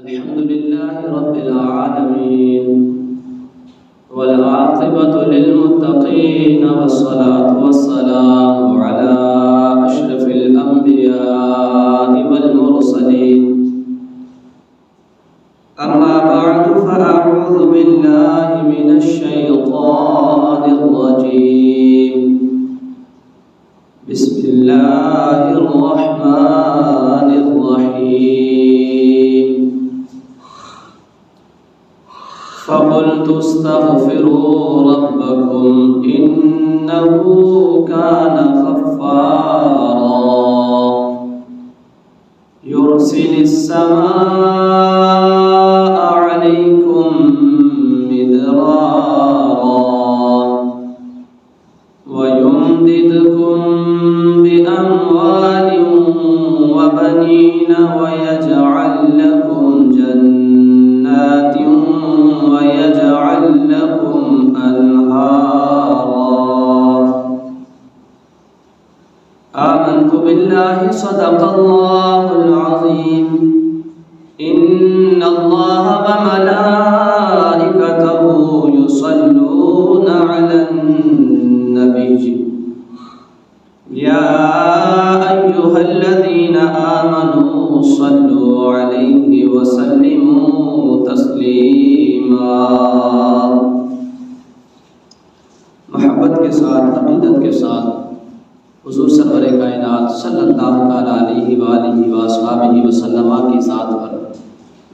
الحمد لله رب العالمين والعاقبة للمتقين والصلاة والسلام على أشرف الأنبياء والمرسلين أما بعد فأعوذ بالله من الشيطان الرجيم بسم الله الرحمن الرحيم فقلت استغفروا ربكم إنه كان غفارا يرسل السماء عليكم مدرارا ويمددكم بأموال وبنين ويجعل لكم جنات ويجعل لكم أنهارا آمنت بالله صدق الله العظيم إن الله وملائكته يصلون على النبي يا أيها الذين آمنوا صلوا عليه وسلموا تسليما محبت کے ساتھ عقیدت کے ساتھ حضور سرور کائنات صلی اللہ تعالیٰ علیہ وآلہ وآصحابہ وسلم کی ذات پر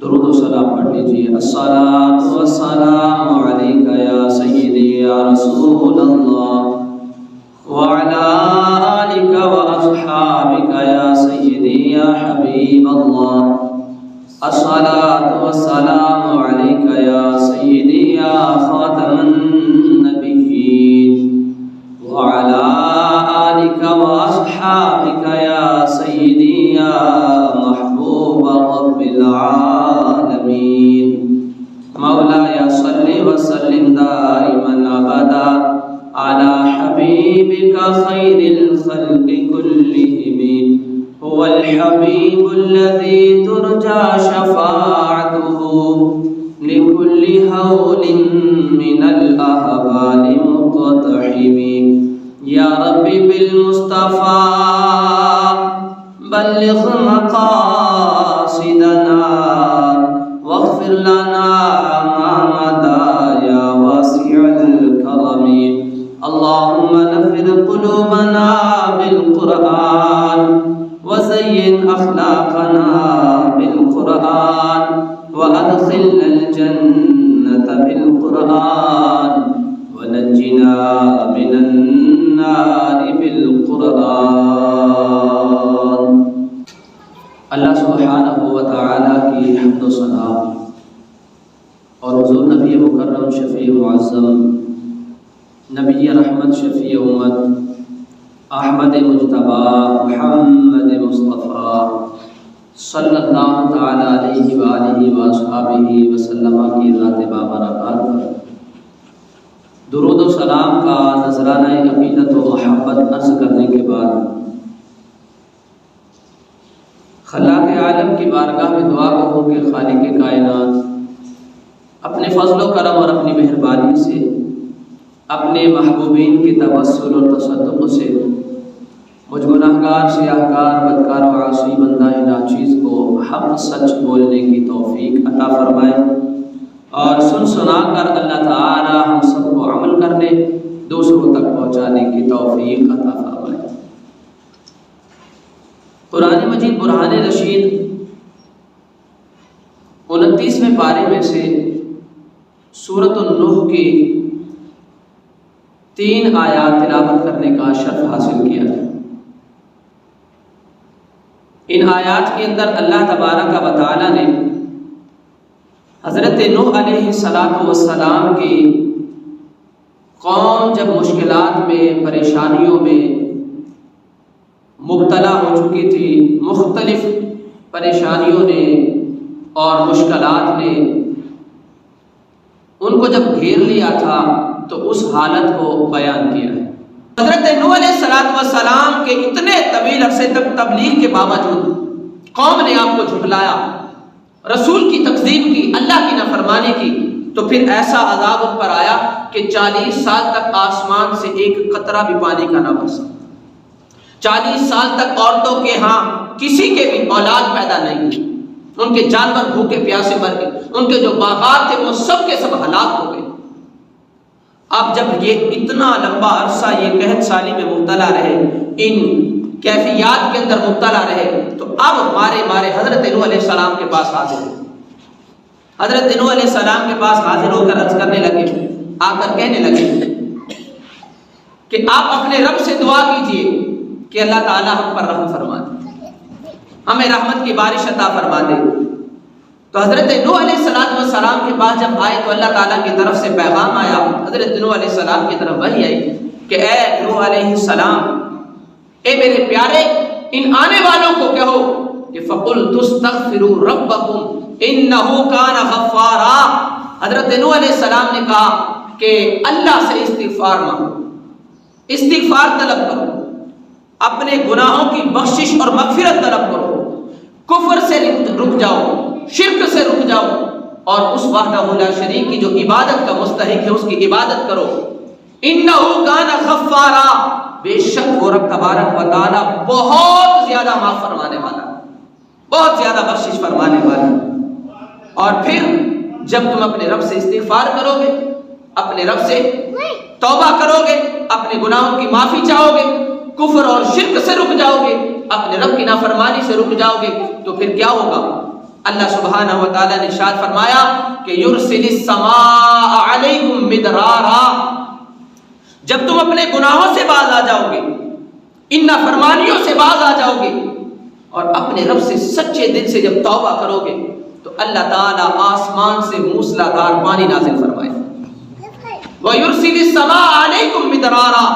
درود و سلام پڑھ لیجیے۔ الصلاۃ والسلام علیک یا سیدی یا رسول اللہ وعلی آلک واصحابک یا سیدی یا حبیب اللہ۔ الصلاۃ والسلام علیک یا سیدی یا خاتم النبیین وعلی آلک واصحابک یا سیدی یا محبوب رب العالمین۔ مولاي صل وسلم دائما ابدا على حبيبك خير الخلق كلهم هو الحبيب الذي ترجى شفاعته لكل هول من الأهوال مقتحم يا ربي بالمصطفى بلغ مقاصدنا واغفر لنا ما مضى يا واسع الكرم اللهم نفر قلوبنا بالقرآن وزين أخلاقنا بالقرآن وأدخلنا الجنة بالقرآن ونجنا من النار بالقرآن۔ اللہ سبحانہ و تعالیٰ کی حمد و ثنا اور حضور نبی مکرم شفیع معظم نبی رحمت شفیع امت احمد مجتبی محمد مصطفیٰ صلی اللہ تعالیٰ علیہ وآلہ وآصحابہ وسلم کی ذات بابرکات پر درود و سلام کا نذرانہ عقیدت و محبت عرض کرنے کے بعد خلاق عالم کی بارگاہ میں دعا کروں کہ خالق کائنات اپنے فضل و کرم اور اپنی مہربانی سے اپنے محبوبین کی توسل اور تصدق سے مجھ گناہگار سیاہکار بدکار و عاصی بندہ ناچیز کو حق سچ بولنے کی توفیق عطا فرمائے اور سن سنا کر اللہ تعالی ہم سب کو عمل کرنے دوسروں تک پہنچانے کی توفیق عطا فرمائے۔ قرآن مجید برہان رشید 29ویں پارے میں سے سورۃ النوح کی 3 آیات تلاوت کرنے کا شرف حاصل کیا ہے۔ ان آیات کے اندر اللہ تبارک و تعالی نے حضرت نوح علیہ السلام کی قوم جب مشکلات میں پریشانیوں میں مبتلا ہو چکی تھی، مختلف پریشانیوں نے اور مشکلات نے ان کو جب گھیر لیا تھا تو اس حالت کو بیان کیا ہے۔ حضرت نوح علیہ السلام کے اتنے طویل عرصے تک تبلیغ کے باوجود قوم نے آپ کو جھٹلایا، رسول کی تکذیب کی، اللہ کی نافرمانی کی، تو پھر ایسا عذاب ان پر آیا کہ 40 سال تک آسمان سے ایک قطرہ بھی پانی کا نہ برسا۔ 40 سال تک عورتوں کے ہاں کسی کے بھی اولاد پیدا نہیں ہوئی، ان کے جانور بھوکے پیاسے مر گئے، ان کے جو باغات تھے وہ سب کے سب ہلاک ہو گئے۔ اب جب یہ اتنا لمبا عرصہ یہ قحط سالی میں مبتلا رہے، ان کیفیات کے اندر مبتلا رہے، تو اب مارے حضرت نوح علیہ السلام کے پاس حاضر ہوئے۔ حضرت نوح علیہ السلام کے پاس حاضر ہو کر عرض کرنے لگے، آ کر کہنے لگے کہ آپ اپنے رب سے دعا کیجئے کہ اللہ تعالیٰ ہم پر رحم فرما دے، ہمیں رحمت کی بارش عطا فرما دے۔ تو حضرت نوح علیہ السلام کے پاس جب آئے تو اللہ تعالیٰ کی طرف سے پیغام آیا، حضرت نوح علیہ السلام کی طرف وحی آئی کہ اے نوح علیہ السلام، اے میرے پیارے، ان آنے والوں کو کہو کہ فَقُلْتُ اسْتَغْفِرُوا رَبَّكُمْ إِنَّهُ كَانَ غَفَّارًا۔ حضرت نوح علیہ السلام نے کہا کہ اللہ سے استغفار مانگو، استغفار طلب کرو، اپنے گناہوں کی بخشش اور مغفرت طلب کرو، کفر سے رک جاؤ، شرک سے رک جاؤ، اور اس وحدہ لا شریک کی جو عبادت کا مستحق ہے اس کی عبادت کرو۔ إِنَّهُ كَانَ غَفَّارًا، بے شک وہ رب تبارک و تعالیٰ بہت زیادہ معاف فرمانے والا، بہت زیادہ بخشش فرمانے والا۔ اور پھر جب تم اپنے رب سے استغفار کرو گے، اپنے رب سے توبہ کرو گے، اپنے گناہوں کی معافی چاہو گے، کفر اور شرک سے رک جاؤ گے، اپنے رب کی نافرمانی سے رک جاؤ گے، تو پھر کیا ہوگا؟ اللہ سبحانہ و تعالیٰ نے ارشاد فرمایا کہ یرسل السماء علیکم مدرارا، جب تم اپنے گناہوں سے باز آ جاؤ گے، ان نافرمانیوں سے باز آ جاؤ گے، اور اپنے رب سے سچے دل سے جب توبہ کرو گے، تو اللہ تعالیٰ آسمان سے موسلا دھار پانی نازل فرمائے گا۔ وَيُرْسِلِ السَّمَاءَ عَلَيْكُمْ مِدْرَارًا،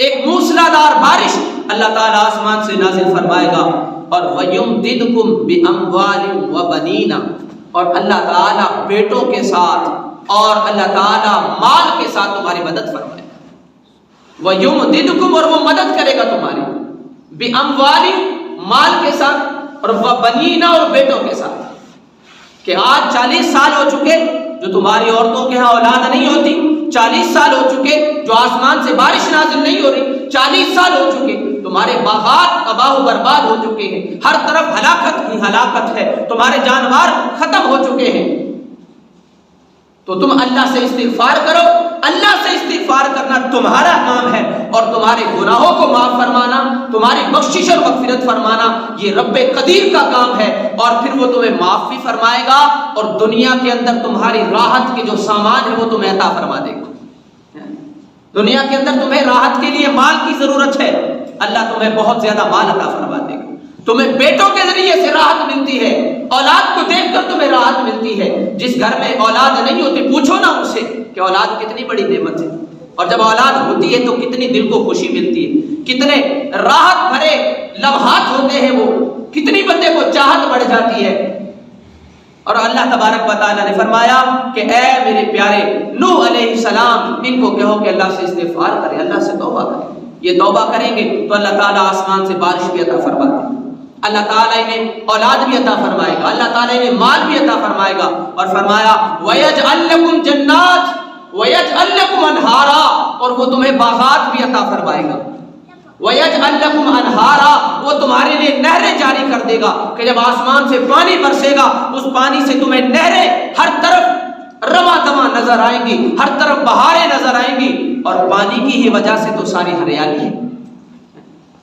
ایک موسلا دھار بارش اللہ تعالیٰ آسمان سے نازل فرمائے گا۔ اور وَيُمْدِدْكُمْ بِأَمْوَالٍ وَبَنِينَ، اور اللہ تعالیٰ بیٹوں کے ساتھ اور اللہ تعالیٰ مال کے ساتھ تمہاری مدد فرمائے گا۔ وَيُمْدِدْكُمْ، اور وہ مدد کرے گا تمہاری، بِأَمْوَالٍ، مال کے ساتھ، اور وَبَنِينَ، اور بیٹوں کے ساتھ۔ کہ آج 40 سال ہو چکے جو تمہاری عورتوں کے ہاں اولاد نہیں ہوتی، 40 سال ہو چکے جو آسمان سے بارش نازل نہیں ہو رہی، 40 سال ہو چکے تمہارے باغات تباہ و برباد ہو چکے ہیں، ہر طرف ہلاکت ہی ہلاکت ہے، تمہارے جانور ختم ہو چکے ہیں، تو تم اللہ سے استغفار کرو۔ اللہ سے استغفار کرنا تمہارا کام ہے، اور تمہارے گناہوں کو معاف فرمانا، تمہاری بخشش اور مغفرت فرمانا یہ رب قدیر کا کام ہے، اور پھر وہ تمہیں معاف بھی فرمائے گا، اور دنیا کے اندر تمہاری راحت کے جو سامان ہے وہ تمہیں عطا فرما دے گا۔ دنیا کے اندر تمہیں راحت کے لیے مال کی ضرورت ہے، اللہ تمہیں بہت زیادہ مال عطا فرما دے گا۔ تمہیں بیٹوں کے ذریعے سے راحت ملتی ہے، اولاد کو دیکھ کر تمہیں راحت ملتی ہے۔ جس گھر میں اولاد نہیں ہوتی پوچھو نا ان سے کہ اولاد کتنی بڑی نعمت ہے، اور جب اولاد ہوتی ہے تو کتنی دل کو خوشی ملتی ہے، کتنے راحت بھرے لمحات ہوتے ہیں، وہ کتنی بندے کو چاہت بڑھ جاتی ہے۔ اور اللہ تبارک و تعالیٰ نے فرمایا کہ اے میرے پیارے نوح علیہ السلام، ان کو کہو کہ اللہ سے استغفار کرے، اللہ سے توبہ کرے۔ یہ توبہ کریں گے تو اللہ تعالیٰ آسمان سے بارش بھی عطا فرماتے ہیں، اللہ تعالیٰ انہیں اولاد بھی عطا فرمائے گا، اللہ تعالیٰ انہیں مال بھی عطا فرمائے گا۔ اور فرمایا وَيَجْعَلْ لَكُمْ جَنَّاتٍ وَيَجْعَلْ لَكُمْ أَنْهَارًا، اور وہ تمہیں باغات بھی عطا فرمائے گا۔ وَيَجْعَلْ لَكُمْ أَنْهَارًا، وہ تمہارے لیے نہریں جاری کر دے گا کہ جب آسمان سے پانی برسے گا اس پانی سے تمہیں نہریں ہر طرف رواں دواں نظر آئیں گی، ہر طرف بہاریں نظر آئیں گی، اور پانی کی ہی وجہ سے تو ساری ہریالی ہے۔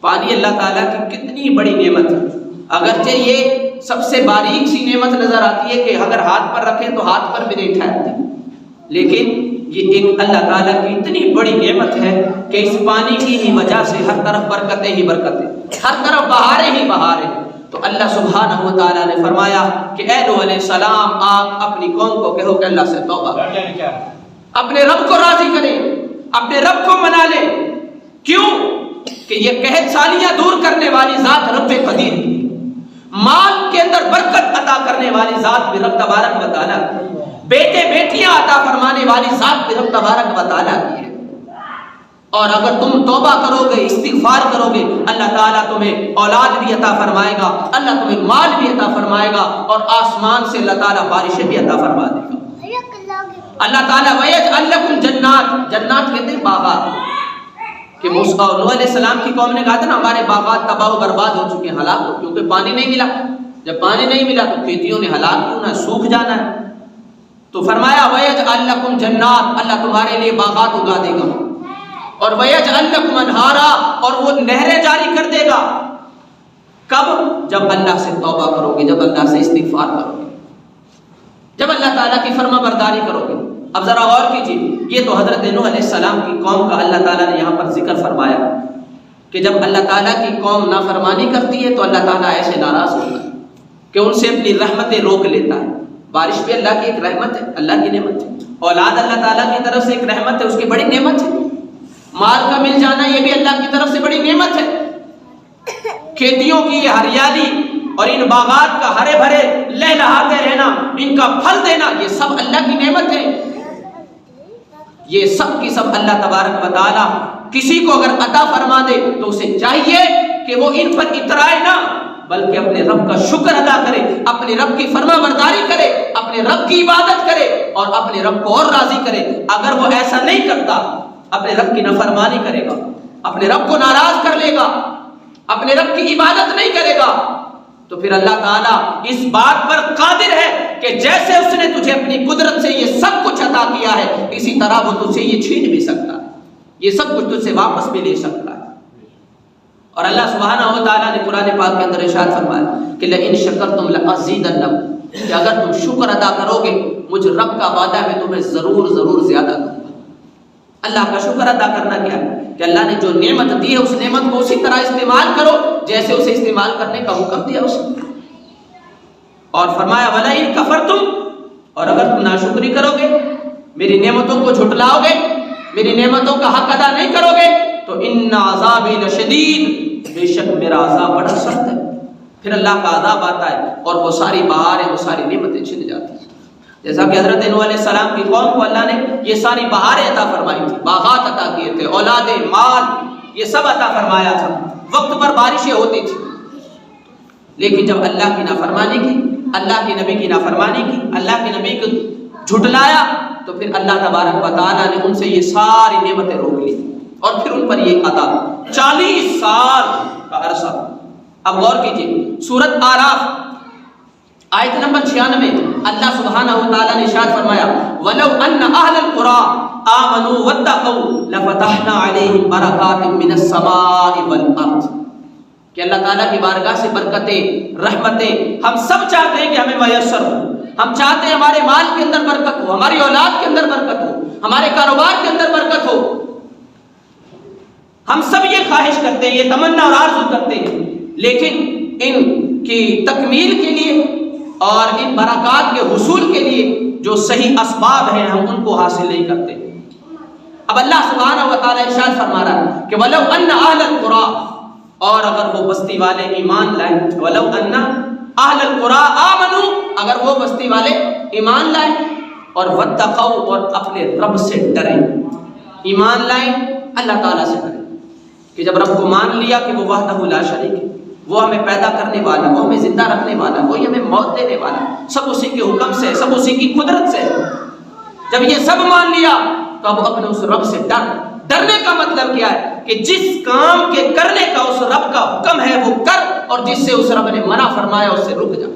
پانی اللہ تعالیٰ کی کتنی بڑی نعمت ہے، اگرچہ یہ سب سے باریک سی نعمت نظر آتی ہے کہ اگر ہاتھ پر رکھیں تو ہاتھ پر بھی نہیں ٹھہرتی، لیکن یہ ایک اللہ تعالیٰ کی اتنی بڑی نعمت ہے کہ اس پانی کی ہی وجہ سے ہر طرف برکتیں ہی برکتیں، ہر طرف بہاریں ہی بہاریں۔ تو اللہ سبحانہ و تعالیٰ نے فرمایا کہ اے نوح علیہ السلام، آپ اپنی قوم کو کہو کہ اللہ سے توبہ کریں، اپنے رب کو راضی کریں، اپنے رب کو منا لیں۔ کیوں کہ یہ قحط سالیاں دور کرنے والی ذات رب قدیر کی، مال کے اندر برکت عطا کرنے والی ذات بھی رب تبارک و تعالیٰ کی، بیٹے بیٹیاں عطا فرمانے والی ذات بھی رب تبارک و تعالیٰ کی ہے۔ اور اگر تم توبہ کرو گے، استغفار کرو گے، اللہ تعالیٰ تمہیں اولاد بھی عطا فرمائے گا، اللہ تمہیں مال بھی عطا فرمائے گا، اور آسمان سے اللہ تعالیٰ بارشیں بھی عطا فرما دے گا۔ اللہ تعالیٰ وَيَجْعَلْ لَكُمْ جَنَّاتٍ، جنات کہتے ہیں باغات، کہ موسیٰ اور نوح علیہ السلام کی قوم نے کہا تھا نا ہمارے باغات تباہ و برباد ہو چکے ہیں، ہلاک ہو، کیونکہ پانی نہیں ملا۔ جب پانی نہیں ملا تو کھیتیوں نے ہلاک ہونا ہے، سوکھ جانا ہے۔ تو فرمایا وَيَجْعَلْ لَكُمْ جَنَّاتٍ، اللہ تمہارے لیے باغات اگا دے گا، اور وَيَجْعَلْ لَكُمْ أَنْهَارًا، اور وہ نہریں جاری کر دے گا۔ کب؟ جب اللہ سے توبہ کرو گے، جب اللہ سے استغفار کرو گے، جب اللہ تعالیٰ کی فرما برداری کرو گے۔ اب ذرا غور کیجیے، یہ تو حضرت نوح علیہ السلام کی قوم کا اللہ تعالیٰ نے یہاں پر ذکر فرمایا کہ جب اللہ تعالیٰ کی قوم نافرمانی کرتی ہے تو اللہ تعالیٰ ایسے ناراض ہوتا ہے کہ ان سے اپنی رحمتیں روک لیتا ہے۔ بارش بھی اللہ کی ایک رحمت ہے، اللہ کی نعمت ہے، اولاد اللہ تعالیٰ کی طرف سے ایک رحمت ہے، اس کی بڑی نعمت ہے، مال کا مل جانا یہ بھی اللہ کی طرف سے بڑی نعمت ہے، کھیتیوں کی یہ ہریالی اور ان باغات کا ہرے بھرے لہلہاتے رہنا، ان کا پھل دینا، یہ سب اللہ کی نعمت ہے۔ یہ سب کی سب اللہ تبارک و تعالی کسی کو اگر عطا فرما دے تو اسے چاہیے کہ وہ ان پر اترائے نہ، بلکہ اپنے رب کا شکر ادا کرے، اپنے رب کی فرما برداری کرے، اپنے رب کی عبادت کرے اور اپنے رب کو اور راضی کرے۔ اگر وہ ایسا نہیں کرتا، اپنے رب کی نافرمانی کرے گا، اپنے رب کو ناراض کر لے گا، اپنے رب کی عبادت نہیں کرے گا، تو پھر اللہ تعالیٰ اس بات پر قادر ہے کہ جیسے اس نے تجھے اپنی قدرت سے یہ سب کچھ عطا کیا ہے، اسی طرح وہ تجھ سے یہ چھین بھی سکتا ہے، یہ سب کچھ تجھ سے واپس بھی لے سکتا ہے۔ اور اللہ سبحانہ و تعالیٰ نے قرآن پاک کے اندر ارشاد فرمایا کہ لئن شکرتم لأزیدنکم، کہ اگر تم شکر ادا کرو گے مجھ رب کا وعدہ ہے میں تمہیں ضرور ضرور زیادہ دوں گا۔ اللہ کا شکر ادا کرنا کیا ہے کہ اللہ نے جو نعمت دی ہے اس نعمت کو اسی طرح استعمال کرو جیسے اسے استعمال کرنے کا حکم دیا اسے۔ اور فرمایا وَلَئِن كَفَرْتُمْ، اور اگر تم ناشکری کرو گے، میری نعمتوں کو جھٹلاؤ گے، میری نعمتوں کا حق ادا نہیں کرو گے تو ان عذابی لشدید، بے شک میرا عذاب بڑا سخت ہے۔ پھر اللہ کا عذاب آتا ہے اور وہ ساری بہاریں، وہ ساری نعمتیں چھن جاتی ہیں، جیسا کہ حضرت نوح علیہ السلام کی قوم کو اللہ نے یہ ساری بہاریں عطا فرمائی تھی، باغات عطا کیے تھے، اولادیں، مال، یہ سب عطا فرمایا تھا، وقت پر بارشیں ہوتی تھی، لیکن جب اللہ کی نافرمانی کی، اللہ کے نبی کی نافرمانی کی، اللہ کے نبی کو جھٹلایا تو پھر اللہ تبارک و تعالیٰ نے ان سے یہ ساری نعمتیں روک لی اور پھر ان پر یہ عذاب 40 سال کا عرصہ۔ اب غور کیجیے، سورۃ اعراف آیت نمبر 96 اللہ سبحانہ و تعالیٰ نے ارشاد فرمایا وَلَوْ أَنَّ أَهْلَ الْقُرَىٰ آمَنُوا وَاتَّقَوْا لَفَتَحْنَا عَلَيْهِمْ بَرَكَاتٍ مِّنَ السَّمَاءِ وَالْأَرْضِ، کہ اللہ تعالیٰ کی بارگاہ سے برکتیں، رحمتیں ہم سب چاہتے ہیں کہ ہمیں میسر ہو، ہم چاہتے ہیں ہمارے مال کے اندر برکت ہو، ہماری اولاد کے اندر برکت ہو، ہمارے کاروبار کے اندر برکت ہو، ہم سب یہ خواہش کرتے ہیں، یہ تمنا اور آرزو کرتے ہیں، لیکن ان کی تکمیل کے لیے اور ان برکات کے حصول کے لیے جو صحیح اسباب ہیں ہم ان کو حاصل نہیں کرتے۔ اب اللہ سبحانہ و تعالیٰ ارشاد فرما رہا ہے کہ وَلَوْ أَنَّ أَهْلَ الْقُرَىٰ، اور اگر وہ بستی والے ایمان لائیں، وَلَوْ أَنَّ أَهْلَ الْقُرَىٰ آمَنُوا، اگر وہ بستی والے ایمان لائیں اور وَاتَّقَوْا، اور اپنے رب سے ڈریں، ایمان لائیں، اللہ تعالیٰ سے ڈریں، کہ جب رب کو مان لیا کہ وہ وحدہ لا شریک ہے، وہ ہمیں پیدا کرنے والا، وہ ہمیں زندہ رکھنے والا، وہی ہمیں موت دینے والا، سب اسی کے حکم سے، سب اسی کی قدرت سے، جب یہ سب مان لیا تو اب اپنے اس رب سے ڈرنے کا مطلب کیا ہے کہ جس کام کے کرنے کا اس رب کا حکم ہے وہ کر، اور جس سے اس رب نے منع فرمایا اس سے رک جا۔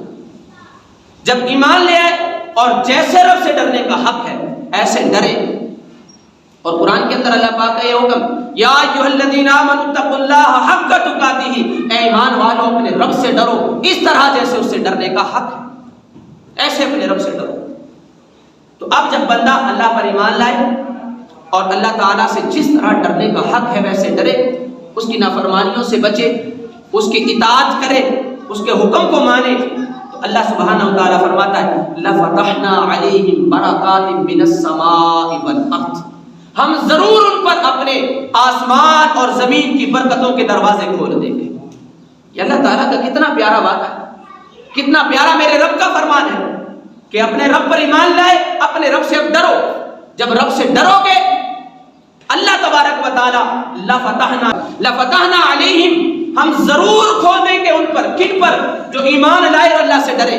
جب ایمان لے آئے اور جیسے رب سے ڈرنے کا حق ہے ایسے ڈرے۔ اور قرآن کے اندر اللہ پاک کا یہ حکم یا ایھا الذین آمنوا اتقوا اللہ حق تقاتہ، اے ایمان والو اپنے رب سے ڈرو اس طرح جیسے اس سے ڈرنے کا حق ہے، ایسے اپنے رب سے ڈرو۔ تو اب جب بندہ اللہ پر ایمان لائے اور اللہ تعالیٰ سے جس طرح ڈرنے کا حق ہے ویسے ڈرے، اس کی نافرمانیوں سے بچے، اس کی اطاعت کرے، اس کے حکم کو مانے، تو اللہ سبحانہ و تعالیٰ فرماتا ہے لَفَتَحْنَا عَلَيْهِمْ بَرَكَاتٍ مِّنَ السَّمَاءِ وَالْأَرْضِ، ہم ضرور ان پر اپنے آسمان اور زمین کی برکتوں کے دروازے کھول دیں گے۔ یہ اللہ تعالیٰ کا کتنا پیارا وعدہ ہے، کتنا پیارا میرے رب کا فرمان ہے کہ اپنے رب پر ایمان لائے، اپنے رب سے اب ڈرو۔ جب رب سے ڈرو گے اللہ تبارک و تعالی لفتحنا علیہم، ہم ضرور کھول دیں گے ان پر، کن پر؟ جو ایمان لائے اور اللہ سے ڈرے،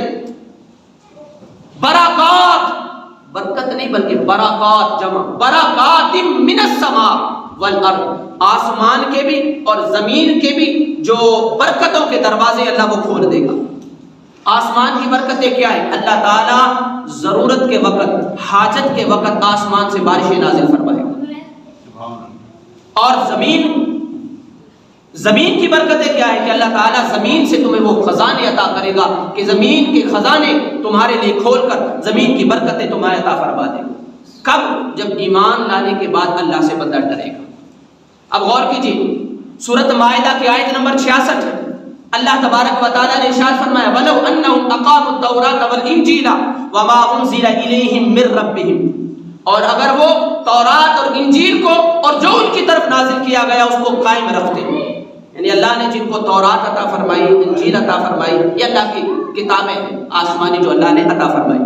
برکات، برکت نہیں بلکہ برکات جمع، برکات من السماء والارض، آسمان کے بھی اور زمین کے بھی جو برکتوں کے دروازے اللہ وہ کھول دے گا۔ آسمان کی برکتیں کیا ہے؟ اللہ تعالیٰ ضرورت کے وقت، حاجت کے وقت آسمان سے بارشیں نازل فرمائے گا۔ اور زمین کی برکتیں کیا ہے کہ اللہ تعالیٰ زمین سے تمہیں وہ خزانے عطا کرے گا کہ زمین کے خزانے تمہارے لیے کھول کر زمین کی برکتیں تمہیں عطا فرما دے گا۔ کب؟ جب ایمان لانے کے بعد اللہ سے بندہ ڈرے گا۔ اب غور کیجیے، سورۃ مائدہ کی آیت نمبر 66 اللہ تبارک و تعالیٰ نے ارشاد فرمایا وَلَوْ أَنَّهُمْ أَقَامُوا التَّوْرَاةَ وَالْإِنْجِيلَ وَمَا أُنزِلَ إِلَيْهِمْ مِنْ رَبِّهِمْ، اور اگر وہ تورات اور انجیل کو اور جو ان کی طرف نازل کیا گیا اس کو قائم رکھتے، یعنی اللہ نے جن کو تورات عطا فرمائی، انجیل عطا فرمائی، یہ اللہ کی کتابیں ہیں آسمانی جو اللہ نے عطا فرمائی،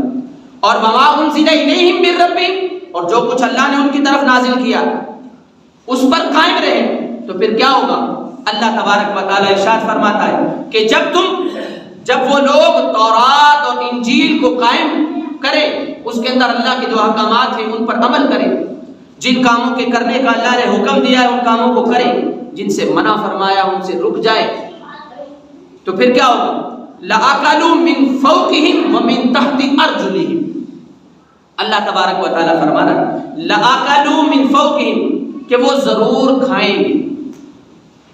اور وَمَا أُنزِلَ إِلَيْهِمْ مِنْ رَبِّهِمْ، اور جو کچھ اللہ نے ان کی طرف نازل کیا اس پر قائم رہے، تو پھر کیا ہوگا؟ اللہ تبارک و تعالیٰ ارشاد فرماتا ہے کہ جب وہ لوگ تورات اور انجیل کو قائم کریں، اس کے اندر اللہ کے جو احکامات ہیں ان پر عمل کریں، جن کاموں کے کرنے کا اللہ نے حکم دیا ہے ان کاموں کو کریں، جن سے منع فرمایا ان سے رک جائے، تو پھر کیا ہوگا؟ لَأَكَلُوا مِن فَوْقِهِمْ وَمِن تَحْتِ أَرْجُلِهِمْ، اللہ تبارک و تعالیٰ فرمانا لَأَكَلُوا مِن فَوْقِهِمْ کہ وہ ضرور کھائیں گے۔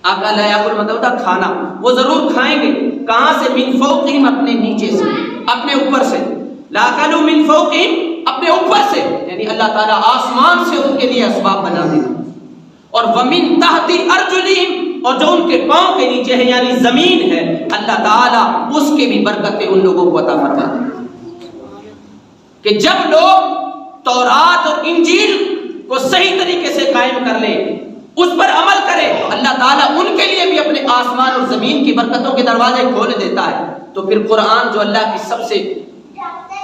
اکل یاکل مطلب ہوتا کھانا، وہ ضرور کھائیں گے۔ کہاں سے؟ من فوقہم، اپنے نیچے سے، اپنے اوپر سے۔ لاکلوا من فوقہم، اپنے اوپر سے، یعنی اللہ تعالیٰ آسمان سے ان کے لیے اسباب بنا دے گا۔ اور ومن تحت ارجلہم، اور جو ان کے پاؤں کے نیچے ہے یعنی زمین ہے، اللہ تعالیٰ اس کے بھی برکتیں ان لوگوں کو عطا فرما دے گا۔ کہ جب لوگ تورات اور انجیل کو صحیح طریقے سے قائم کر لیں، اس پر عمل کرے، اللہ تعالیٰ ان کے لیے بھی اپنے آسمان اور زمین کی برکتوں کے دروازے کھول دیتا ہے۔ تو پھر قرآن جو اللہ کی سب سے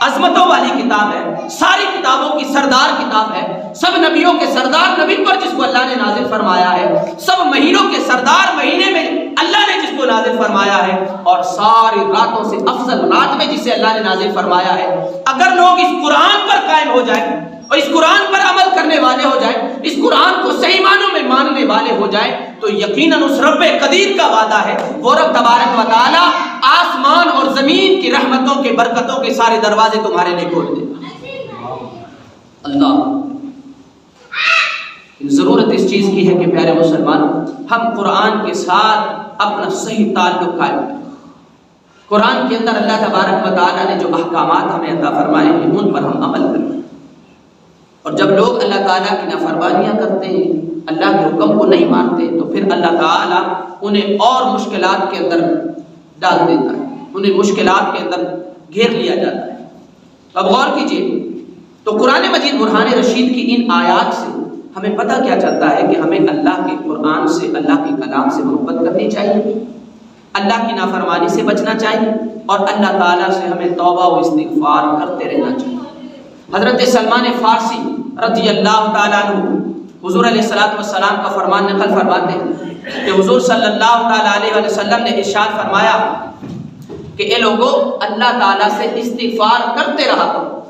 عظمتوں والی کتاب ہے، ساری کتابوں کی سردار کتاب ہے، سب نبیوں کے سردار نبی پر جس کو اللہ نے نازل فرمایا ہے، سب مہینوں کے سردار مہینے میں اللہ نے جس کو نازل فرمایا ہے، اور ساری راتوں سے افضل رات میں جسے اللہ نے نازل فرمایا ہے، اگر لوگ اس قرآن پر قائم ہو جائیں اور اس قرآن پر عمل کرنے والے ہو جائیں، اس قرآن کو صحیح معنوں میں ماننے والے ہو جائیں، تو یقیناً اس رب قدیر کا وعدہ ہے، وہ رب تبارک و تعالیٰ آسمان اور زمین کی رحمتوں کے برکتوں کے سارے دروازے تمہارے لیے کھول دے گا۔ اللہ، ضرورت اس چیز کی ہے کہ پیارے مسلمانوں، ہم قرآن کے ساتھ اپنا صحیح تعلق قائم کریں۔ قرآن کے اندر اللہ تبارک و تعالیٰ نے جو احکامات ہمیں عطا فرمائے ہیں ان پر ہم عمل کریں۔ اور جب لوگ اللہ تعالیٰ کی نافرمانیاں کرتے ہیں، اللہ کے حکم کو نہیں مانتے، تو پھر اللہ تعالیٰ انہیں اور مشکلات کے اندر ڈال دیتا ہے، انہیں مشکلات کے اندر گھیر لیا جاتا ہے۔ اب غور کیجئے، تو قرآن مجید برہان رشید کی ان آیات سے ہمیں پتہ کیا چلتا ہے کہ ہمیں اللہ کے قرآن سے، اللہ کے کلام سے محبت کرنی چاہیے، اللہ کی نافرمانی سے بچنا چاہیے، اور اللہ تعالیٰ سے ہمیں توبہ و استغفار کرتے رہنا چاہیے۔ حضرت سلمان فارسی رضی اللہ تعالیٰ عنہ حضور علیہ السلام کا فرمان نقل فرماتے ہیں کہ حضور صلی اللہ تعالیٰ علیہ وسلم نے ارشاد فرمایا کہ اے لوگو، اللہ تعالیٰ سے استغفار کرتے رہا کرو،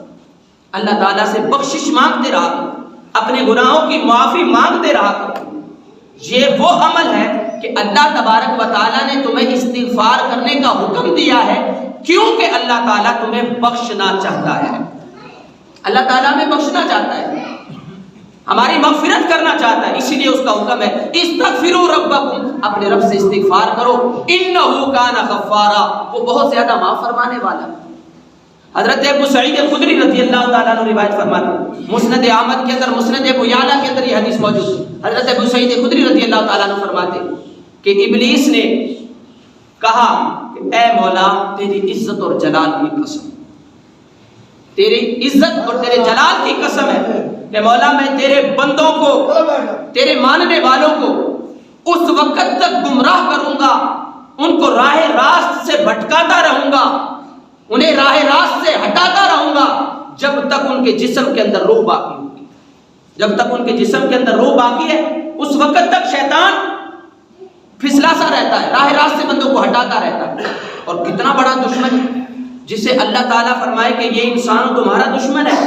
اللہ تعالیٰ سے بخشش مانگتے رہا کرو، اپنے گناہوں کی معافی مانگتے رہا کرو۔ یہ وہ عمل ہے کہ اللہ تبارک و تعالیٰ نے تمہیں استغفار کرنے کا حکم دیا ہے، کیونکہ اللہ تعالیٰ تمہیں بخشنا چاہتا ہے۔ اللہ تعالیٰ ہمیں بخشنا چاہتا ہے، ہماری مغفرت کرنا چاہتا ہے، اسی لیے اس کا حکم ہے استغفروا ربکم، اپنے رب سے استغفار کرو، انہ کان غفارا، وہ بہت زیادہ معاف فرمانے والا۔ حضرت ابو سعید خدری رضی اللہ تعالیٰ عنہ روایت فرماتے ہیں، مسند احمد کے اندر، مسند ابو یعلا کے اندر یہ حدیث موجود ہے۔ حضرت ابو سعید خدری رضی اللہ تعالیٰ عنہ فرماتے ہیں کہ ابلیس نے کہا کہ اے مولا، تیری عزت اور جلال کی قسم، تیری عزت اور تیرے جلال کی قسم ہے کہ مولا میں تیرے بندوں کو، تیرے ماننے والوں کو اس وقت تک گمراہ کروں گا، ان کو راہ راست سے بھٹکاتا رہوں گا، انہیں راہ راست سے ہٹاتا رہوں گا، جب تک ان کے جسم کے اندر روح باقی ہوگی، جب تک ان کے جسم کے اندر روح باقی ہے اس وقت تک شیطان پھسلا سا رہتا ہے، راہ راست سے بندوں کو ہٹاتا رہتا ہے۔ اور کتنا بڑا دشمن جسے اللہ تعالیٰ فرمائے کہ یہ انسان تمہارا دشمن ہے۔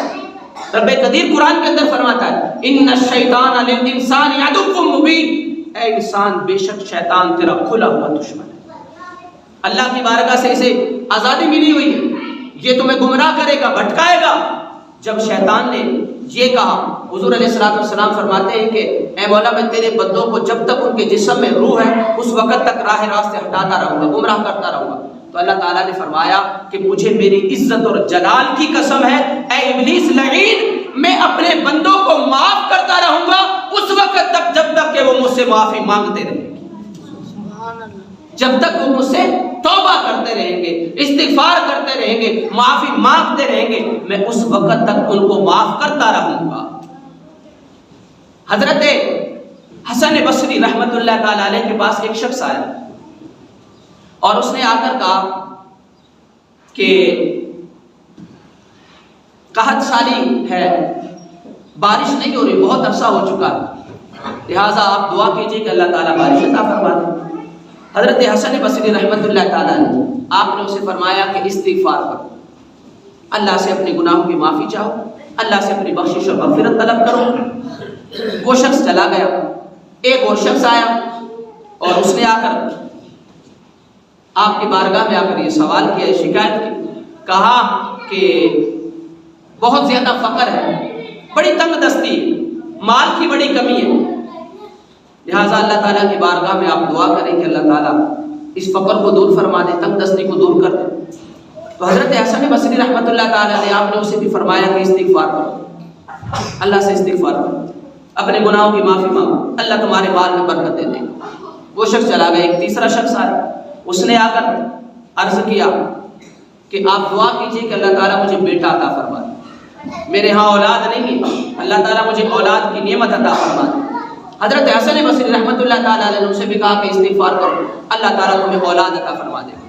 رب قدیر قرآن کے اندر فرماتا ہے ان الشیطان للانسان عدو مبین، اے انسان بے شک شیطان تیرا کھلا ہوا دشمن ہے۔ اللہ کی بارگاہ سے اسے آزادی ملی ہوئی ہے، یہ تمہیں گمراہ کرے گا، بھٹکائے گا۔ جب شیطان نے یہ کہا، حضور علیہ الصلوۃ والسلام فرماتے ہیں کہ اے مولا میں تیرے بندوں کو جب تک ان کے جسم میں روح ہے اس وقت تک راہ راست سے ہٹاتا رہوں گا، گمراہ کرتا رہوں گا۔ تو اللہ تعالیٰ نے فرمایا کہ مجھے میری عزت اور جلال کی قسم ہے اے ابلیس لعین، میں اپنے بندوں کو معاف کرتا رہوں گا اس وقت تک جب تک کہ وہ مجھ سے معافی مانگتے رہیں گے، جب تک وہ مجھ سے توبہ کرتے رہیں گے، استغفار کرتے رہیں گے، معافی مانگتے رہیں گے، میں اس وقت تک ان کو معاف کرتا رہوں گا۔ حضرت حسن بصری رحمت اللہ تعالی علیہ کے پاس ایک شخص آیا اور اس نے آ کر کہا کہ قحط سالی ہے، بارش نہیں ہو رہی، بہت عرصہ ہو چکا ہے، لہٰذا آپ دعا کیجیے کہ اللہ تعالیٰ بارش عطا فرما دے۔ حضرت حسن بصری رحمت اللہ تعالیٰ نے آپ نے اسے فرمایا کہ استغفار کرو، اللہ سے اپنے گناہوں کی معافی چاہو، اللہ سے اپنی بخشش اور مغفرت طلب کرو۔ وہ شخص چلا گیا، ایک اور شخص آیا اور اس نے آ کر آپ کی بارگاہ میں آ کر یہ سوال کیا، شکایت کی، کہا کہ بہت زیادہ فقر ہے، بڑی تنگ دستی ہے، مال کی بڑی کمی ہے، لہٰذا اللہ تعالیٰ کی بارگاہ میں آپ دعا کریں کہ اللہ تعالیٰ اس فقر کو دور فرما دے، تنگ دستی کو دور کر دے۔ تو حضرت حسن بصری رحمت اللہ تعالیٰ نے آپ نے اسے بھی فرمایا کہ استغفار کرو، اللہ سے استغفار کرو، اپنے گناہوں کی معافی مانگو، اللہ تمہارے مال میں برکت دے دے گا۔ وہ شخص چلا گیا، ایک تیسرا شخص آیا، اس نے آ کر عرض کیا کہ آپ دعا کیجیے کہ اللہ تعالیٰ مجھے بیٹا عطا فرما دے، میرے ہاں اولاد نہیں ہے، اللہ تعالیٰ مجھے اولاد کی نعمت عطا فرما دے۔ حضرت حسن بصری رحمت اللہ تعالیٰ علیہ نے اسے بھی کہا کہ استغفار کرو، اللہ تعالیٰ تمہیں اولاد عطا فرما دے گا۔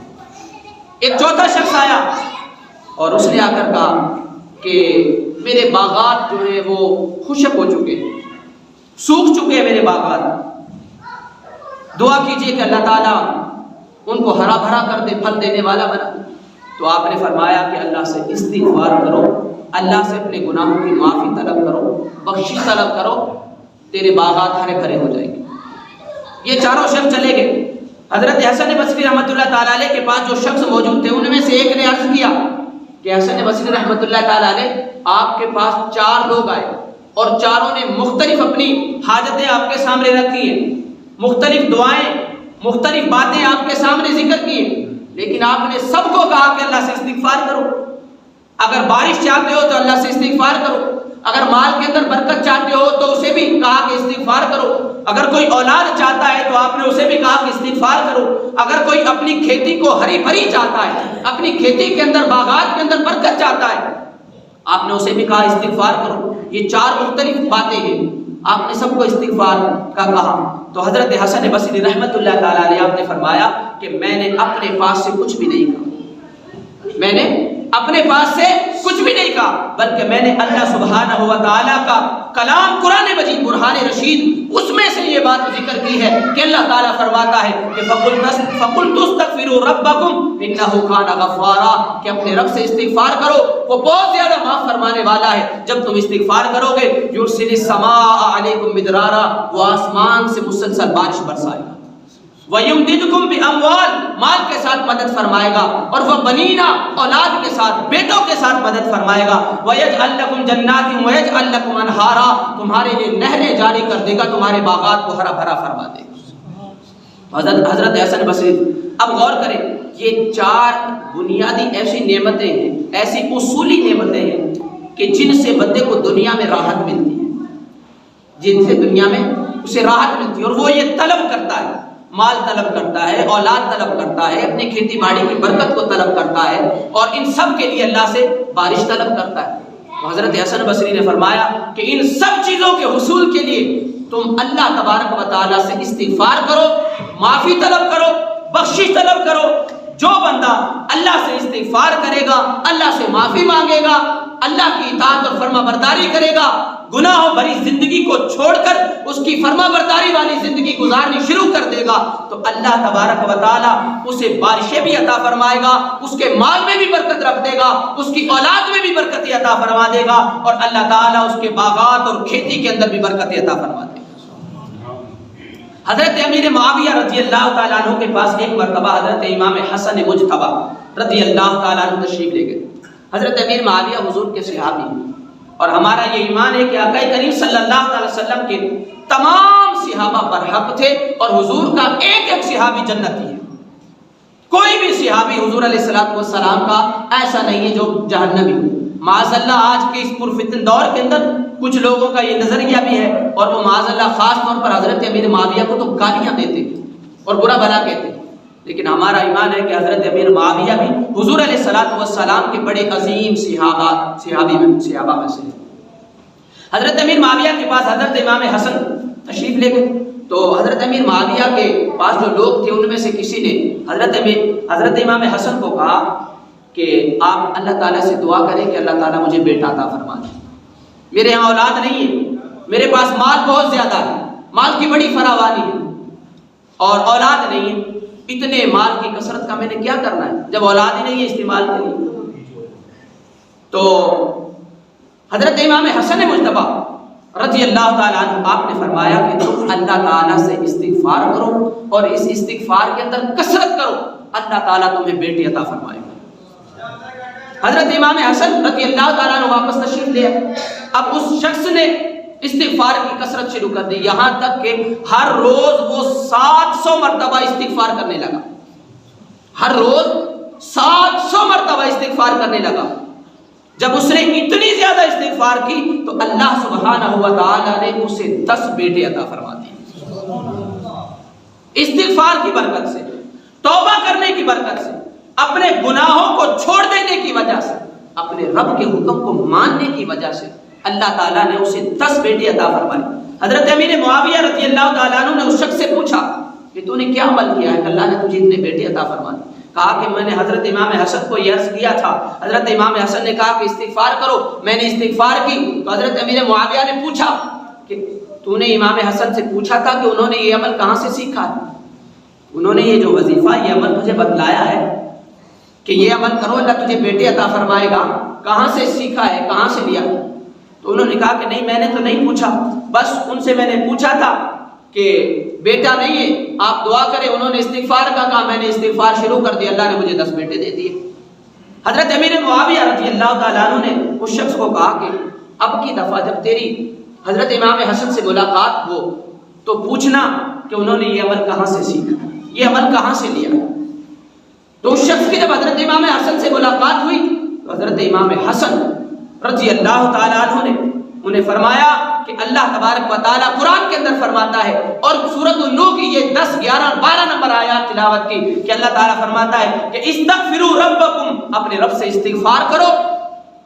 ایک چوتھا شخص آیا اور اس نے آ کر کہا کہ میرے باغات جو ہیں وہ خشک ہو چکے ہیں، سوکھ چکے ہیں میرے باغات، دعا کیجئے کہ اللہ تعالیٰ ان کو ہرا بھرا کر دے، پھل دینے والا بنا۔ تو آپ نے فرمایا کہ اللہ سے استغفار کرو، اللہ سے اپنے گناہوں کی معافی طلب کرو، بخشش طلب کرو، تیرے باغات ہرے بھرے ہو جائیں گے۔ یہ چاروں شخص چلے گئے۔ حضرت حسن بصری رحمت اللہ تعالیٰ علیہ کے پاس جو شخص موجود تھے ان میں سے ایک نے عرض کیا کہ حسن بصری رحمت اللہ تعالیٰ علیہ آپ کے پاس 4 لوگ آئے اور چاروں نے مختلف اپنی حاجتیں آپ کے سامنے رکھی ہیں، مختلف دعائیں، مختلف باتیں آپ کے سامنے ذکر کی ہیں، لیکن آپ نے سب کو کہا کہ اللہ سے استغفار کرو، اگر بارش چاہتے ہو تو اللہ سے استغفار کرو، اگر مال کے اندر برکت چاہتے ہو تو اسے بھی کہا کہ استغفار کرو، اگر کوئی اولاد چاہتا ہے تو آپ نے اسے بھی کہا کہ استغفار کرو، اگر کوئی اپنی کھیتی کو ہری بھری چاہتا ہے، اپنی کھیتی کے اندر باغات کے اندر برکت چاہتا ہے، آپ نے اسے بھی کہا استغفار کرو۔ یہ 4 مختلف باتیں ہیں، آپ نے سب کو استغفار کا کہا۔ تو حضرت حسن بصری رحمت اللہ تعالیٰ علیہ آپ نے فرمایا کہ میں نے اپنے پاس سے کچھ بھی نہیں کہا، میں نے اپنے پاس سے کچھ بھی نہیں کہا، بلکہ میں نے اللہ سبحانہ و تعالیٰ کا کلام قرآن مجید برہان رشید اس میں سے یہ بات ذکر کی ہے کہ اللہ تعالیٰ فرماتا ہے کہ فَقُلْتُ اسْتَغْفِرُوا رَبَّكُمْ إِنَّهُ كَانَ غَفَّارًا، کہ اپنے رب سے استغفار کرو، وہ بہت زیادہ معاف فرمانے والا ہے۔ جب تم استغفار کرو گے يُرْسِلِ السَّمَاءَ عَلَيْكُمْ مِدْرَارًا، وہ آسمان سے مسلسل بارش برسائے گا، وَيُمْدِدْكُمْ بِأَمْوَالٍ، مال کے ساتھ مدد فرمائے گا، اور وَبَنِينَ، اولاد کے ساتھ، بیٹوں کے ساتھ مدد فرمائے گا، وَيَجْعَلْ لَكُمْ جَنَّاتٍ وَيَجْعَلْ لَكُمْ أَنْهَارًا، تمہارے لیے نہریں جاری کر دے گا، تمہارے باغات کو ہرا بھرا فرما دے گا۔ حضرت حسن بصری، اب غور کریں، یہ 4 بنیادی ایسی نعمتیں ہیں، ایسی اصولی نعمتیں ہیں کہ جن سے بندے کو دنیا میں راحت ملتی ہے، جن سے دنیا میں اسے راحت ملتی ہے، اور وہ یہ طلب کرتا ہے، مال طلب کرتا ہے، اولاد طلب کرتا ہے، اپنی کھیتی باڑی کی برکت کو طلب کرتا ہے، اور ان سب کے لیے اللہ سے بارش طلب کرتا ہے۔ تو حضرت حسن بصری نے فرمایا کہ ان سب چیزوں کے حصول کے لیے تم اللہ تبارک و تعالیٰ سے استغفار کرو، معافی طلب کرو، بخشش طلب کرو۔ جو بندہ اللہ سے استغفار کرے گا، اللہ سے معافی مانگے گا، اللہ کی اطاعت اور فرما برداری کرے گا، گناہوں بھری زندگی کو چھوڑ کر اس کی فرما برداری والی زندگی گزارنی شروع کر دے گا تو اللہ تبارک و تعالی اسے بارشیں بھی عطا فرمائے گا، اس کے مال میں بھی برکت رکھ دے گا، اس کی اولاد میں بھی برکت عطا فرما دے گا، اور اللہ تعالیٰ اس کے باغات اور کھیتی کے اندر بھی برکت عطا فرما دے گا۔ حضرت امیر معاویہ رضی اللہ تعالیٰ عنہ کے پاس ایک مرتبہ حضرت امام حسن مجتبی رضی اللہ تعالیٰ عنہ تشریف لے گئے۔ حضرت امیر معاویہ حضور کے صحابی ہیں، اور ہمارا یہ ایمان ہے کہ آقا کریم صلی اللہ علیہ وسلم کے تمام صحابہ برحق تھے، اور حضور کا ایک ایک صحابی جنتی ہے۔ کوئی بھی صحابی حضور علیہ السلام کا ایسا نہیں ہے جو جہنمی ہو۔ معاذ اللہ آج کے اس پرفتن دور کے اندر کچھ لوگوں کا یہ نظریہ بھی ہے، اور وہ معاذ اللہ خاص طور پر حضرت امیر معاویہ کو تو گالیاں دیتے اور برا بھلا کہتے، لیکن ہمارا ایمان ہے کہ حضرت امیر معاویہ بھی حضور علیہ السلام کے بڑے عظیم صحابہ میں سے ہیں۔ حضرت امیر معاویہ کے پاس حضرت امام حسن تشریف لے گئے، تو حضرت امیر معاویہ کے پاس جو لوگ تھے ان میں سے کسی نے حضرت امام حسن کو کہا کہ آپ اللہ تعالیٰ سے دعا کریں کہ اللہ تعالیٰ مجھے بیٹا عطا فرما دے، میرے یہاں اولاد نہیں ہے، میرے پاس مال بہت زیادہ ہے، مال کی بڑی فراوانی ہے، اور اولاد نہیں ہے، اتنے مال کی کثرت کا میں نے کیا کرنا ہے جب اولاد ہی نہیں ہے استعمال کے لیے۔ تو حضرت امام حسن مجتبی رضی اللہ تعالیٰ عنہ آپ نے فرمایا کہ تم اللہ تعالیٰ سے استغفار کرو، اور اس استغفار کے اندر کثرت کرو، اللہ تعالیٰ تمہیں بیٹی عطا فرمائے گا۔ حضرت امام حسن رضی اللہ تعالیٰ عنہ واپس تشریف لے آئے۔ اب اس شخص نے استغفار کی کثرت شروع کر دی، یہاں تک کہ ہر روز وہ 700 مرتبہ استغفار کرنے لگا، ہر روز 700 مرتبہ استغفار کرنے لگا۔ جب اس نے اتنی زیادہ استغفار کی تو اللہ سبحانہ و تعالی نے اسے 10 بیٹے عطا فرما دیے، استغفار کی برکت سے، توبہ کرنے کی برکت سے، اپنے گناہوں کو چھوڑ دینے کی وجہ سے، اپنے رب کے حکم کو ماننے کی وجہ سے اللہ تعالیٰ نے اسے 10 بیٹے عطا فرمائے۔ حضرت امیر معاویہ رضی اللہ تعالیٰ عنہ نے اس شخص سے پوچھا کہ تو نے کیا عمل کیا ہے کہ اللہ نے تجھے اتنے بیٹے عطا فرمائے؟ کہا کہ میں نے حضرت امام حسن کو یہ عرض کیا تھا، حضرت امام حسن نے کہا کہ استغفار کرو، میں نے استغفار کی، تو حضرت امیر معاویہ نے پوچھا کہ تو نے امام حسن سے پوچھا تھا کہ انہوں نے یہ عمل کہاں سے سیکھا ہے؟ انہوں نے یہ جو وظیفہ یہ عمل تجھے بتلایا ہے کہ یہ عمل کرو اللہ تجھے بیٹے عطا فرمائے گا، کہاں سے سیکھا ہے، کہاں سے لیا؟ تو انہوں نے کہا کہ نہیں میں نے تو نہیں پوچھا، بس ان سے میں نے پوچھا تھا کہ بیٹا نہیں ہے آپ دعا کریں، انہوں نے استغفار کا کہا، میں نے استغفار شروع کر دیا، اللہ نے مجھے 10 بیٹے دے دیے۔ حضرت امیر معاویہ رضی اللہ تعالیٰ عنہ نے اس شخص کو کہا کہ اب کی دفعہ جب تیری حضرت امام حسن سے ملاقات ہو تو پوچھنا کہ انہوں نے یہ عمل کہاں سے سیکھا، یہ عمل کہاں سے لیا۔ تو اس شخص کی جب حضرت امام حسن سے ملاقات ہوئی تو حضرت امام حسن رضی اللہ تعالیٰ عنہ نے انہیں فرمایا کہ اللہ تبارک و تعالیٰ قرآن کے اندر فرماتا ہے، اور سورۃ النور کی یہ 10، 11 اور 12 نمبر آیات تلاوت کی کہ اللہ تعالیٰ فرماتا ہے کہ استغفروا ربکم، اپنے رب سے استغفار کرو،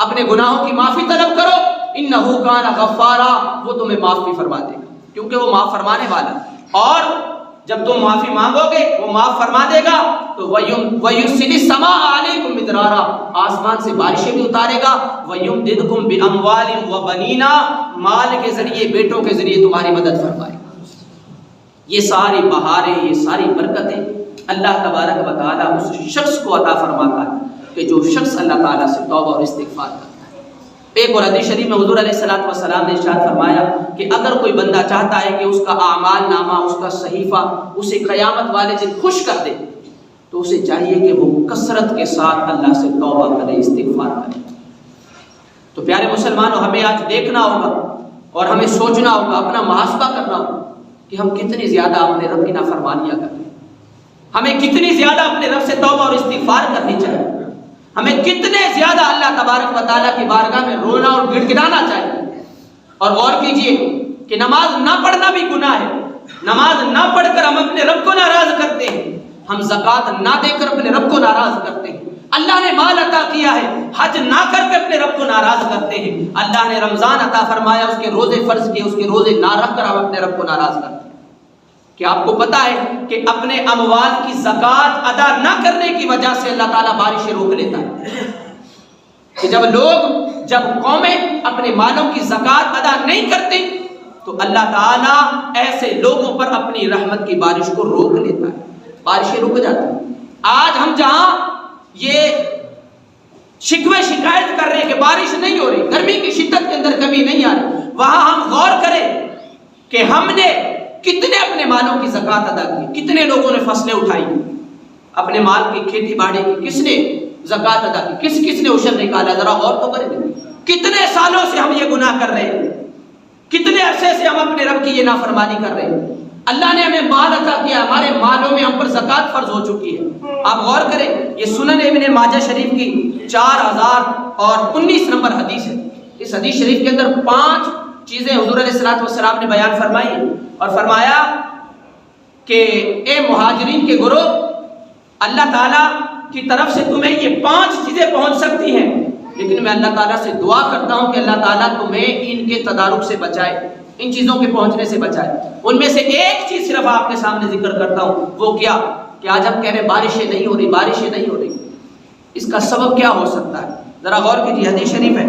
اپنے گناہوں کی معافی طلب کرو، انہ کان غفارا، وہ تمہیں معاف بھی فرما دے گا کیونکہ وہ معاف فرمانے والا، اور جب تم معافی مانگو گے وہ معاف فرما دے گا۔ تو وَيُرْسِلِ السَّمَاءَ عَلَيْكُمْ مِدْرَارًا، آسمان سے بارشیں بھی اتارے گا، وَيُمْدِدْكُمْ بِأَمْوَالٍ وَبَنِينَ، مال کے ذریعے بیٹوں کے ذریعے تمہاری مدد فرمائے گا۔ یہ ساری بہاریں، یہ ساری برکتیں اللہ تبارک و تعالیٰ اس شخص کو عطا فرماتا ہے کہ جو شخص اللہ تعالیٰ سے توبہ اور استغفار کرتا ہے۔ ایک اور حدیث شریف میں حضور علیہ السلام نے ارشاد فرمایا کہ اگر کوئی بندہ چاہتا ہے کہ اس کا اعمال نامہ، اس کا صحیفہ اسے قیامت والے دن خوش کر دے تو اسے چاہیے کہ وہ کثرت کے ساتھ اللہ سے توبہ کرے، استغفار کرے۔ تو پیارے مسلمانوں، ہمیں آج دیکھنا ہوگا اور ہمیں سوچنا ہوگا، اپنا محاسبہ کرنا ہوگا کہ ہم کتنی زیادہ اپنے رب کی نافرمانیاں کر رہے ہیں، ہمیں کتنی زیادہ اپنے رب سے توبہ اور استغفار کرنی چاہیے، ہمیں کتنے زیادہ اللہ تبارک و تعالیٰ کی بارگاہ میں رونا اور گڑ گڑانا چاہیے۔ اور غور کیجئے کہ نماز نہ پڑھنا بھی گناہ ہے، نماز نہ پڑھ کر ہم اپنے رب کو ناراض کرتے ہیں، ہم زکوٰۃ نہ دے کر اپنے رب کو ناراض کرتے ہیں، اللہ نے مال عطا کیا ہے حج نہ کر کے اپنے رب کو ناراض کرتے ہیں، اللہ نے رمضان عطا فرمایا اس کے روزے فرض کیے، اس کے روزے نہ رکھ کر ہم اپنے رب کو ناراض کرتے ہیں۔ کیا آپ کو پتا ہے کہ اپنے اموال کی زکوٰۃ ادا نہ کرنے کی وجہ سے اللہ تعالیٰ بارشیں روک لیتا ہے، کہ جب لوگ جب قومیں اپنے مالوں کی زکات ادا نہیں کرتی تو اللہ تعالیٰ ایسے لوگوں پر اپنی رحمت کی بارش کو روک لیتا ہے، بارشیں رک جاتی ہیں۔ آج ہم جہاں یہ شکوے شکایت کر رہے ہیں کہ بارش نہیں ہو رہی، گرمی کی شدت کے اندر کمی نہیں آ رہی، وہاں ہم غور کریں کہ ہم نے کتنے اپنے مالوں کی زکات ادا کی، کتنے لوگوں نے فصلیں اٹھائی، اپنے مال کی کھیتی باڑی کی کس نے زکات ادا کی، کس نے عشر نکالا، ذرا غور تو کریں۔ کتنے سالوں سے ہم یہ گناہ کر رہے ہیں، کتنے عرصے سے ہم اپنے رب کی یہ نافرمانی کر رہے ہیں۔ اللہ نے ہمیں مال عطا کیا، ہمارے مالوں میں ہم پر زکات فرض ہو چکی ہے۔ آپ غور کریں، یہ سنن ابن ماجہ شریف کی 4019 نمبر حدیث ہے۔ اس حدیث شریف کے اندر 5 چیزیں حضور علیہ الصلوۃ والسلام نے بیان فرمائی اور فرمایا کہ اے مہاجرین کے گروہ، اللہ تعالیٰ کی طرف سے تمہیں یہ 5 چیزیں پہنچ سکتی ہیں، لیکن میں اللہ تعالیٰ سے دعا کرتا ہوں کہ اللہ تعالیٰ تمہیں ان کے تدارک سے بچائے، ان چیزوں کے پہنچنے سے بچائے۔ ان میں سے ایک چیز صرف آپ کے سامنے ذکر کرتا ہوں، وہ کیا کہ آج ہم کہہ رہے بارشیں نہیں ہو رہی، بارشیں نہیں ہو رہی، اس کا سبب کیا ہو سکتا ہے؟ ذرا غور کیجیے، حدیث شریف ہے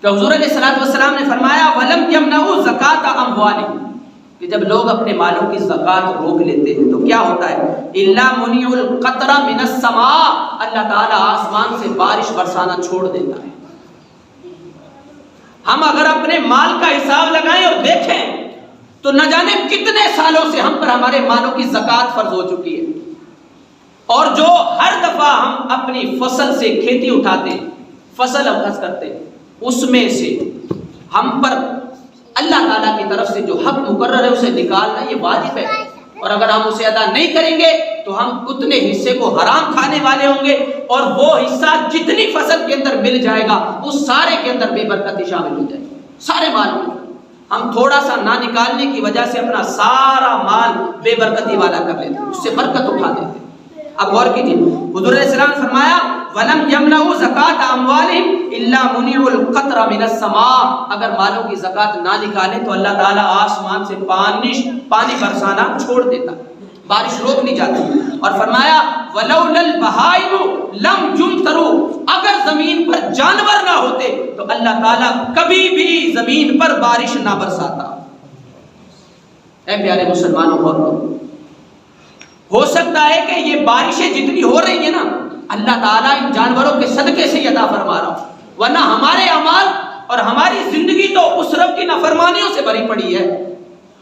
کہ حضور علیہ الصلوۃ والسلام نے فرمایا وَلَمْ يَمْنَعُوا زَكَاةَ أَمْوَالِهِمْ، کہ جب لوگ اپنے مالوں کی زکات روک لیتے ہیں تو کیا ہوتا ہے؟ إِلَّا مُنِعُ الْقَطْرَ مِنَ السَّمَاءِ، اللہ تعالیٰ آسمان سے بارش برسانا چھوڑ دیتا ہے۔ ہم اگر اپنے مال کا حساب لگائیں اور دیکھیں تو نہ جانے کتنے سالوں سے ہم پر ہمارے مالوں کی زکات فرض ہو چکی ہے، اور جو ہر دفعہ ہم اپنی فصل سے کھیتی اٹھاتے ہیں، فصل اخذ کرتے ہیں، اس میں سے ہم پر اللہ تعالیٰ کی طرف سے جو حق مقرر ہے اسے نکالنا یہ واجب ہے، اور اگر ہم اسے ادا نہیں کریں گے تو ہم اتنے حصے کو حرام کھانے والے ہوں گے، اور وہ حصہ جتنی فصل کے اندر مل جائے گا اس سارے کے اندر بے برکتی شامل ہو جائے گی، سارے مال میں ہم تھوڑا سا نہ نکالنے کی وجہ سے اپنا سارا مال بے برکتی والا کر لیتے ہیں، اس سے برکت اٹھا دیتے ہیں۔ اب غور کیجیے، حضور علیہ السلام نے فرمایا وَلَمْ يَمْنَعُوا زَكَاةَ أَمْوَالِهِمْ إِلَّا مُنِعُوا الْقَطْرَ مِنَ السَّمَاءِ، اگر مالوں کی زکات نہ نکالیں تو اللہ تعالیٰ آسمان سے پانی برسانا چھوڑ دیتا، بارش روک نہیں جاتی۔ اور فرمایا وَلَوْلَا الْبَهَائِمُ لَمْ يُمْطَرُوا، اگر زمین پر جانور نہ ہوتے تو اللہ تعالیٰ کبھی بھی زمین پر بارش نہ برساتا۔ اے پیارے مسلمانوں، غور کرو، ہو سکتا ہے کہ یہ بارشیں جتنی ہو رہی ہیں نا اللہ تعالیٰ ان جانوروں کے صدقے سے عطا فرما رہا ہوں، ورنہ ہمارے اعمال اور ہماری زندگی تو اس رب کی نافرمانیوں سے بھری پڑی ہے۔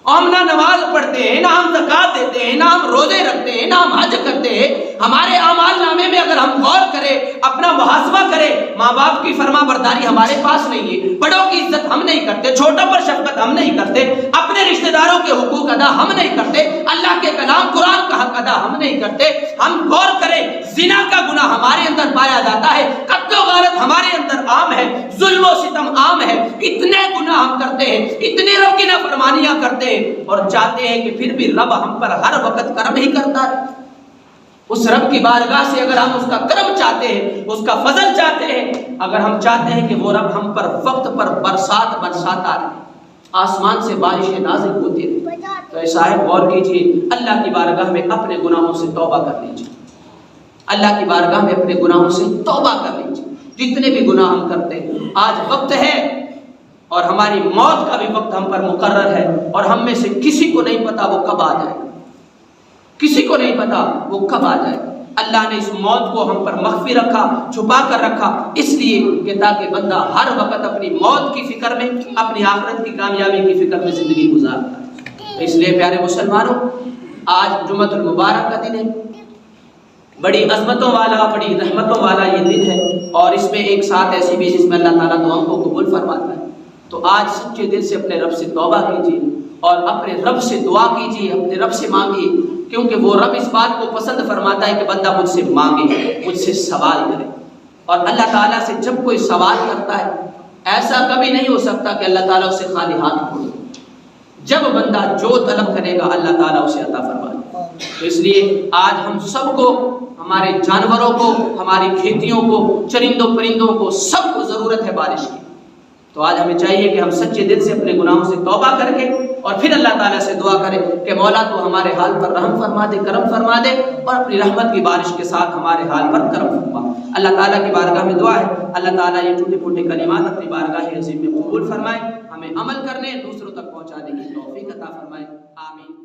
ہم نہ نماز پڑھتے ہیں، نہ ہم زکات دیتے ہیں، نہ ہم روزے رکھتے ہیں، نہ ہم حج کرتے ہیں۔ ہمارے اعمال نامے میں اگر ہم غور کریں، اپنا محاسبہ کریں، ماں باپ کی فرما برداری ہمارے پاس نہیں ہے، بڑوں کی عزت ہم نہیں کرتے، چھوٹوں پر شفقت ہم نہیں کرتے، اپنے رشتہ داروں کے حقوق ادا ہم نہیں کرتے، اللہ کے کلام قرآن کا حق ادا ہم نہیں کرتے۔ ہم غور کریں، زنا کا گناہ ہمارے اندر پایا جاتا ہے، قتل و غارت ہمارے اندر عام ہے، ظلم و ستم عام ہے، اتنے گناہ ہم کرتے ہیں، اتنے رب کی نافرمانیاں کرتے ہیں، اور چاہتے ہیں کہ پھر بھی رب ہم پر ہر وقت کرم ہی کرتا ہے۔ اس رب کی بارگاہ سے اگر ہم اس کا کرم چاہتے ہیں، اس کا فضل چاہتے ہیں، اگر ہم چاہتے ہیں کہ وہ رب ہم پر وقت پر برسات برساتا رہے، آسمان سے بارشیں نازل ہوتی رہے، تو اے صاحب غور کیجیے، اللہ کی بارگاہ میں اپنے گناہوں سے توبہ کر لیجیے، اللہ کی بارگاہ میں اپنے گناہوں سے توبہ کر لیجیے۔ جتنے بھی گناہ ہم کرتے ہیں، آج وقت ہے اور ہماری موت کا بھی وقت ہم پر مقرر ہے، اور ہم میں سے کسی کو نہیں پتا وہ کب آ جائے گا، کسی کو نہیں پتا وہ کب آ جائے گا۔ اللہ نے اس موت کو ہم پر مخفی رکھا، چھپا کر رکھا، اس لیے کہ تاکہ بندہ ہر وقت اپنی موت کی فکر میں، اپنی آخرت کی کامیابی کی فکر میں زندگی گزارتا ہے۔ اس لیے پیارے مسلمانوں، آج جمعۃ المبارک کا دن ہے، بڑی عظمتوں والا، بڑی رحمتوں والا یہ دن ہے، اور اس میں ایک ساتھ ایسی بھی جس میں اللہ تعالیٰ دعاؤں کو قبول فرماتا ہے۔ تو آج سچے دل سے اپنے رب سے توبہ کیجیے اور اپنے رب سے دعا کیجیے، اپنے رب سے مانگیے، کیونکہ وہ رب اس بات کو پسند فرماتا ہے کہ بندہ مجھ سے مانگے، مجھ سے سوال کرے۔ اور اللہ تعالیٰ سے جب کوئی سوال کرتا ہے، ایسا کبھی نہیں ہو سکتا کہ اللہ تعالیٰ اسے خالی ہاتھ چھوڑے۔ جب بندہ جو طلب کرے گا اللہ تعالیٰ اسے عطا فرمائے۔ تو اس لیے آج ہم سب کو، ہمارے جانوروں کو، ہماری کھیتیوں کو، چرندوں پرندوں کو، سب کو ضرورت ہے بارش کی۔ تو آج ہمیں چاہیے کہ ہم سچے دل سے اپنے گناہوں سے توبہ کر کے اور پھر اللہ تعالیٰ سے دعا کریں کہ مولا تو ہمارے حال پر رحم فرما دے، کرم فرما دے، اور اپنی رحمت کی بارش کے ساتھ ہمارے حال پر کرم فرما۔ اللہ تعالیٰ کی بارگاہ میں دعا ہے اللہ تعالیٰ یہ ٹوٹے پھوٹے کلمات اپنی بارگاہ عظیم میں قبول فرمائے، ہمیں عمل کرنے دوسروں تک پہنچانے کی توفیق عطا فرمائے، آمین۔